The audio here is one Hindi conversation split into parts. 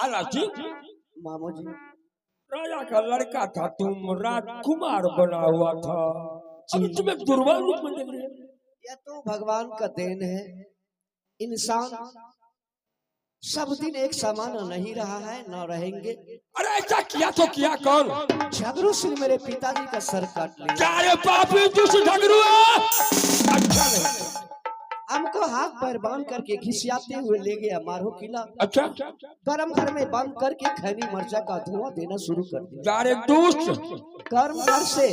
आला सिंह मामू जी राजा का लड़का था, तुम राजकुमार बना हुआ था, अभी तुम्हें दुर्बल रूप में देख रहे हैं। यह तो भगवान का देन है। इंसान सब दिन एक समान नहीं रहा है, न रहेंगे। अरे ऐसा किया तो किया कौन? झगड़ू सिंह मेरे पिताजी का सर काट लिया। क्या रे पापी तू झगड़ू है? अच्छा नहीं, हमको हाथ पैर बांध करके घिसियाते हुए ले गया मारो किला। अच्छा गर्म घर में बंद करके खैनी मर्चा का धुआं देना शुरू कर दिया। जा रे दोस्त, गर्म घर से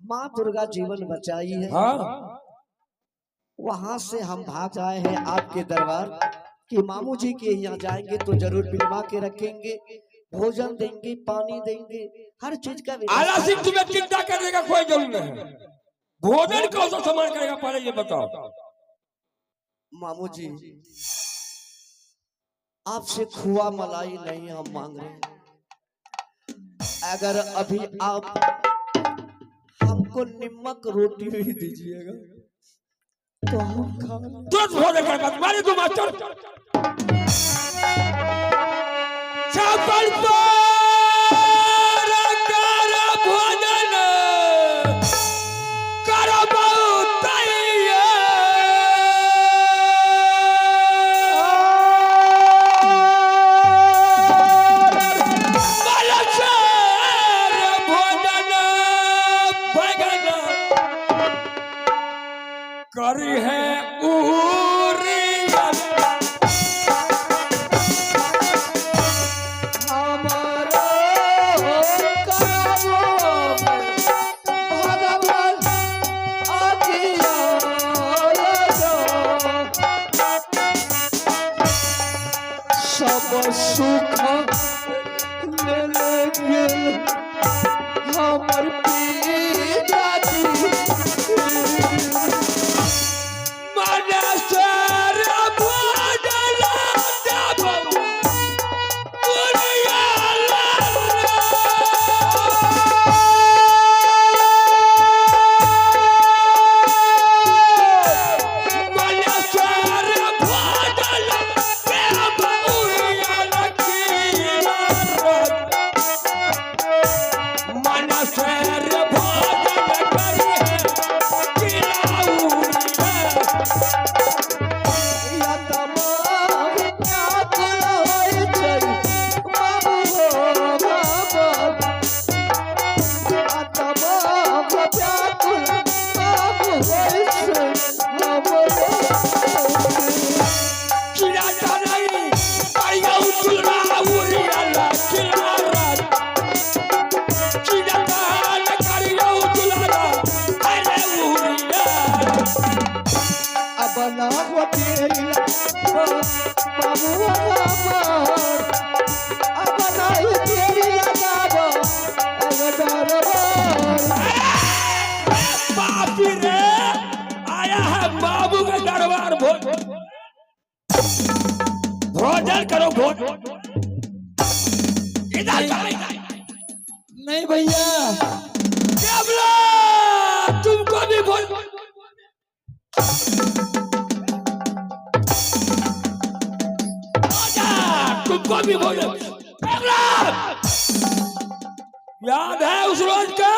माँ दुर्गा जीवन बचाई है। हाँ वहां से हम भाग आए हैं आपके दरबार कि मामू जी के यहाँ जाएंगे तो जरूर पिलवा के रखेंगे, भोजन देंगे, पानी देंगे, हर चीज का आला सिंह तुम्हें चिंता करने का कोई जरूरत नहीं है। भोजन कौन सा सामान करेगा पहले ये बताओ। मामू जी आपसे खुआ मलाई नहीं हम मांग रहे हैं। अगर अभी आप हमको निमक रोटी भी दीजिएगा तो हम खा लेंगे। तुरंत भोजन कर मत मारे तुम मास्टर। चावल पर कर भोजन कर बहुत करी है सब सुख हमर पिताजी भोजन करो भोजन। इधर नहीं भैया तुमको भी भोजन तुमको भी भोजन। याद है उस रोज का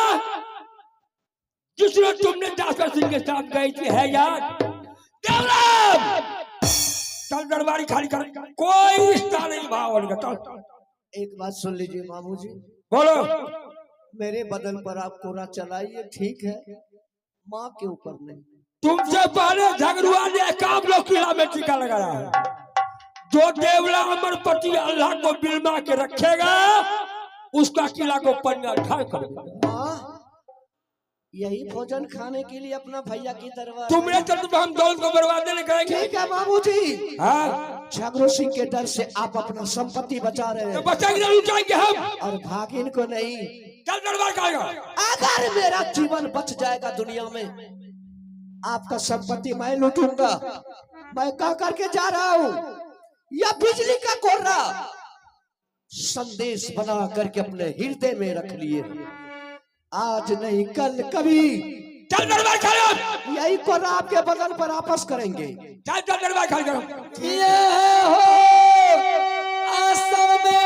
जिस रोज तुमने दासर सिंह के साथ गई थी, है याद? चल दरबारी खाली कर, कोई रिश्ता नहीं भाव उनका। एक बात सुन लीजिए मामू जी, बोलो। मेरे बदन पर आप कोरा चलाइए, ठीक है, माँ के ऊपर नहीं। तुमसे पहले झगड़ुआ ने काम लोग किला में टीका लगाया है। जो देवला अमरपति अल्लाह को बिलमा के रखेगा उसका किला को पन्ना ढाल करेगा। यही भोजन खाने के लिए अपना भैया की दरबार तुमने चलते तो हम दौलत को बर्बाद नहीं करेंगे। ठीक है मामू जी। हाँ झगड़ू सिंह के डर से आप अपना संपत्ति बचा रहे हैं, तो बचाएंगे जरूर जाएंगे हम, और भागिन को नहीं। चल दरबार खाएगा। अगर मेरा जीवन बच जाएगा दुनिया में, आपका संपत्ति मैं लूटूंगा। मैं कह करके जा रहा हूँ, या बिजली का कोर्रा संदेश बना करके अपने हृदय में रख लिए। आज नहीं कल कभी चल दरबार खाएगा। यही कोर्रा आपके बदन पर वापस करेंगे। चल दरबार खाएगा। ये हो आसम में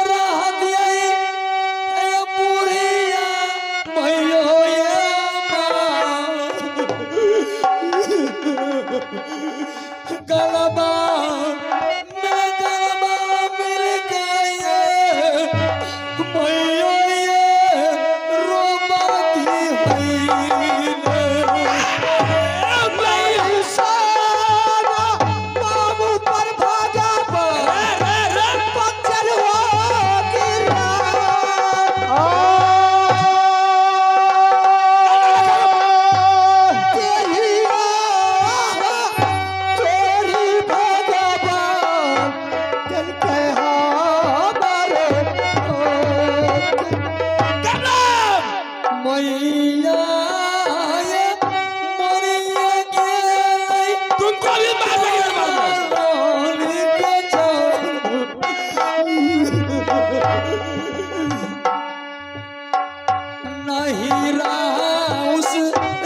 नहीं रहा उस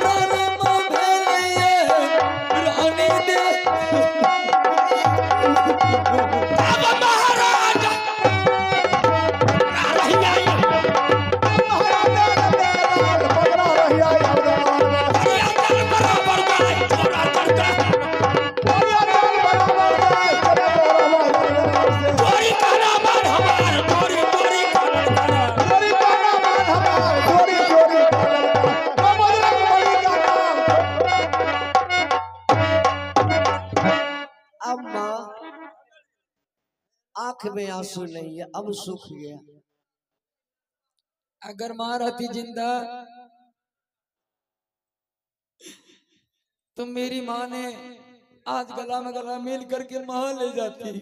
रण में भेलिए रानी दे अब महाराज अब माँ आंख में आंसू नहीं है, अब सूख गया। अगर माँ रहती जिंदा तो मेरी माँ ने आज गला में गला मिल करके माँ ले जाती,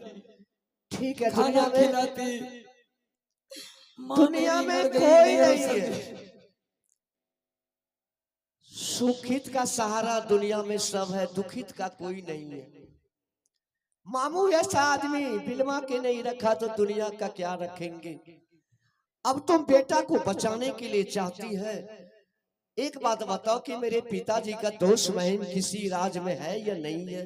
ठीक है, खाना दुनिया में खिलाती। माँ दुनिया मेरी में मर गई, कोई हो नहीं सकती। है। सुखित का सहारा दुनिया में सब है, दुखित का कोई नहीं है। मामू ऐसा आदमी बिलवा के नहीं रखा तो दुनिया का क्या रखेंगे। अब तुम बेटा को बचाने के लिए चाहती है। एक बात बताओ कि मेरे पिताजी का दोष महन किसी राज में है या नहीं है।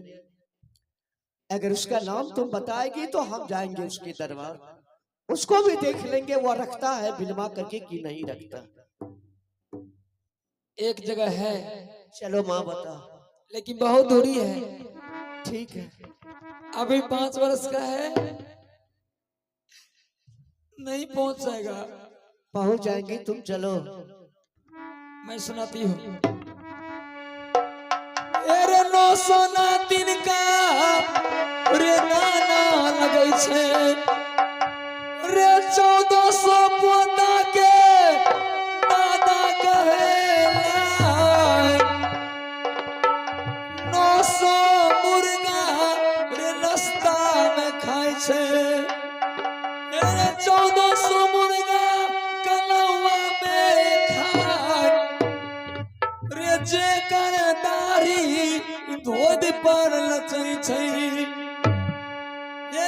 अगर उसका नाम तुम बताएगी तो हम जाएंगे उसके दरबार, उसको भी देख लेंगे वो रखता है बिलवा करके कि नहीं रखता। एक जगह है चलो माँ बता। लेकिन बहुत दूरी है, ठीक है, अभी 5 वर्ष का है, नहीं पहुंच जाएगा। पहुंच जाएंगे, तुम चलो। मैं सुनाती हूँ। अरे 900 दिन का रे गाना लगे छे, रे 1400 पोता के दादा कहेला, 900 मुर्गा रे नाश्ता में खाए छे, रे 1400 मुर्गा कलवा में खाए, रे जे कर दाढ़ी धोद पर लचई छै।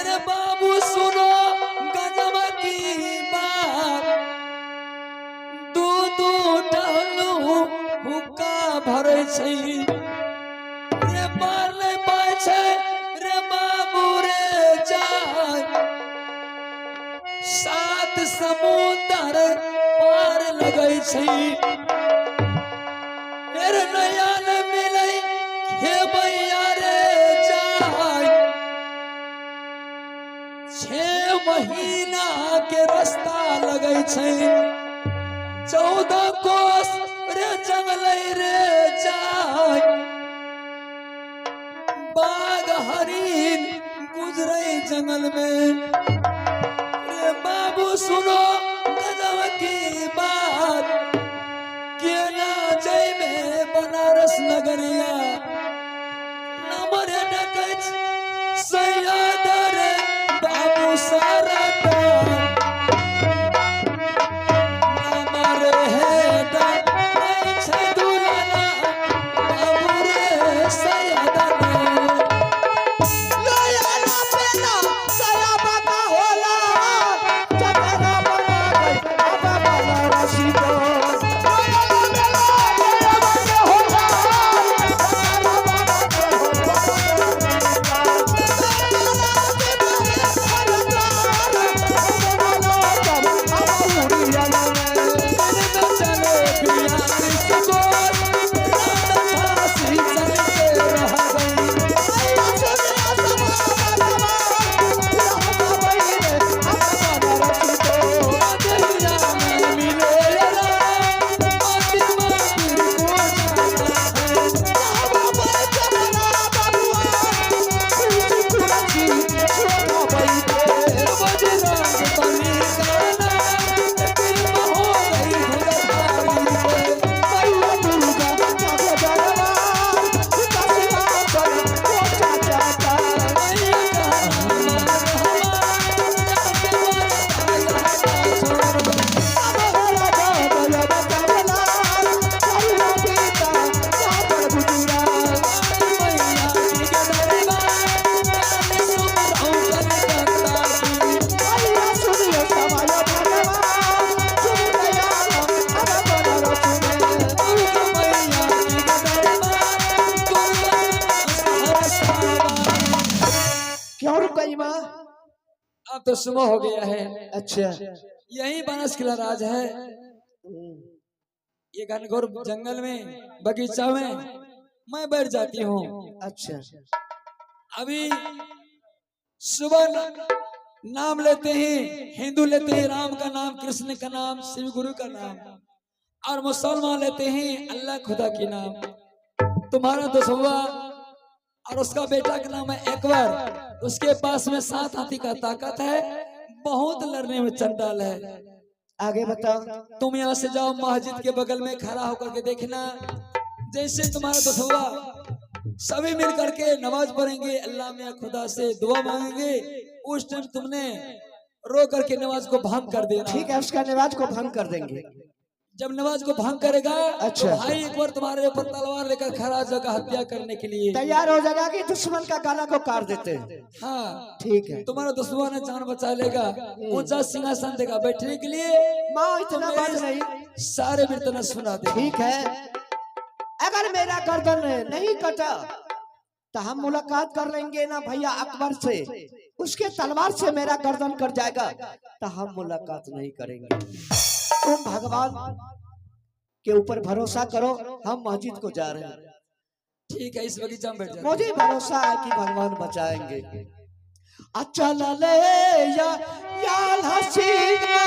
रे बाबू सुनो गजब की बात, दूध टहलू हुक्का भरे छै, रे पार नहीं पाए छै, रे बाबू रे जाय, 7 समुद्र पार लगै छै, मेरे नया न मिलै हे भैया रे जाय, 6 महीना के रास्ता लगै छै, 14 कोस रे जंगलै रे जाय, बाघ हरिन गुजरै जंगल में, रे बाबू सुनो गजब की बात, के ना जय में बनारस नगरिया, नमर नकच सैयद रे बाबू सारा नमर है छै दुलारा बाबू रे सैयद समाया तो सुबह हो गया है। अच्छा। यही बनस किला राज है। ये घनघोर जंगल में बगीचा में मैं बैठ जाती हूँ। अच्छा। अभी सुबह नाम लेते हैं, हिंदू लेते हैं राम का नाम, कृष्ण का नाम, शिव गुरु का नाम, और मुसलमान लेते हैं अल्लाह खुदा की नाम। तुम्हारा दुश्मन और उसका बेटा का नाम है अकबर। उसके पास में 7 हाथी का ताकत है, बहुत लड़ने में चंडाल है। आगे बताओ। तुम यहाँ से जाओ, मस्जिद के बगल में खड़ा होकर के देखना, जैसे तुम्हारा दुश्मन सभी मिल करके नमाज पढ़ेंगे, अल्लाह में खुदा से दुआ मांगेंगे, उस टाइम तुमने रो करके नमाज को भंग कर देना। ठीक है, उसका नमाज को भंग कर देंगे। जब नमाज को भंग करेगा अच्छा। तो भाई एक बार तुम्हारे ऊपर तलवार लेकर खड़ा जगह हत्या करने के लिए तैयार हो जाएगा कि दुश्मन का गाना को काट देते हैं। हाँ, ठीक है। तुम्हारा दुश्मन ने जान बचा लेगा, ऊंचा सिंहासन देगा बैठने के लिए। माँ इतना बात नहीं। सारे कीर्तन सुना दे। ठीक है, अगर मेरा गर्दन नहीं कटा तो हम मुलाकात कर लेंगे ना भैया अकबर से, उसके तलवार से मेरा गर्दन कट जाएगा तो हम मुलाकात नहीं करेंगे। तुम भगवान के ऊपर भरोसा करो, हम मस्जिद को जा रहे हैं। ठीक है, इस बगीचा में बैठ जाओ। मुझे भरोसा है कि भगवान बचाएंगे। अच्छा ले या हसीना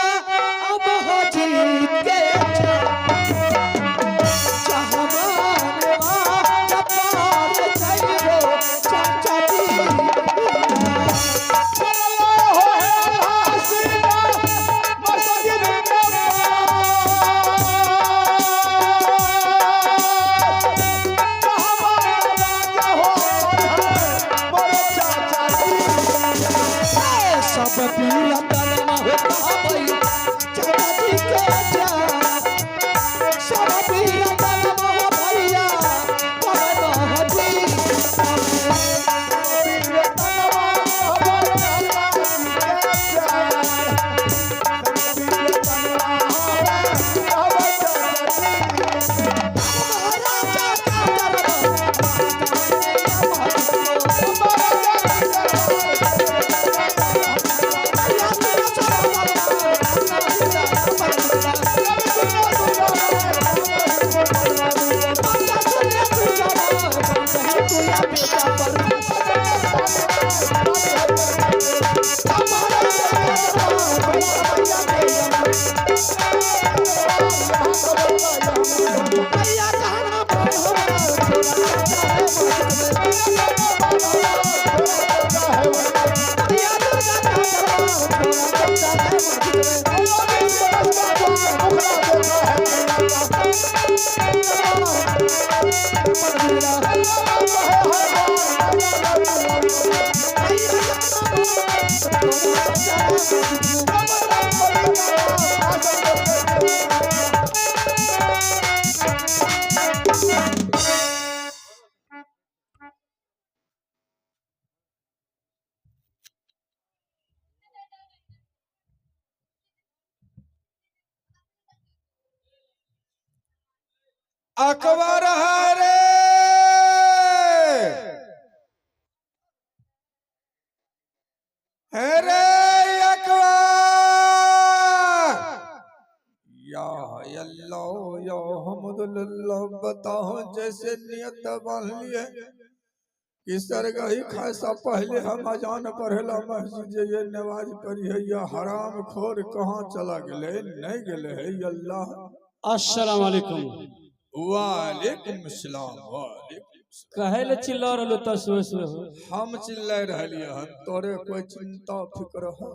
अब मस्जिद के अकबर हरे हरे अकबर या अल्लाह या हमदुलिल्लाह। बताओ जैसे नियत बांध लिए कि सरगही खासा पहले हम अजान पढ़ेला मस्जिद ये नमाज पढ़ी है, या हराम खोर कहाँ चला गए नहीं गए है अल्लाह। अस्सलाम वालेकुम। वालेकुम सलाम। कहे ले चिल्ला रहलो तसवे से हो? हम चिल्ला रहलिए हन, तोरे कोई चिंता फिक्र है?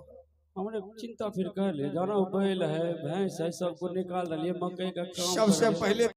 हमने चिंता फिर कह ले जाना बैल है भैंस है सबको निकाल रही मकई का काम सबसे कर रहे। पहले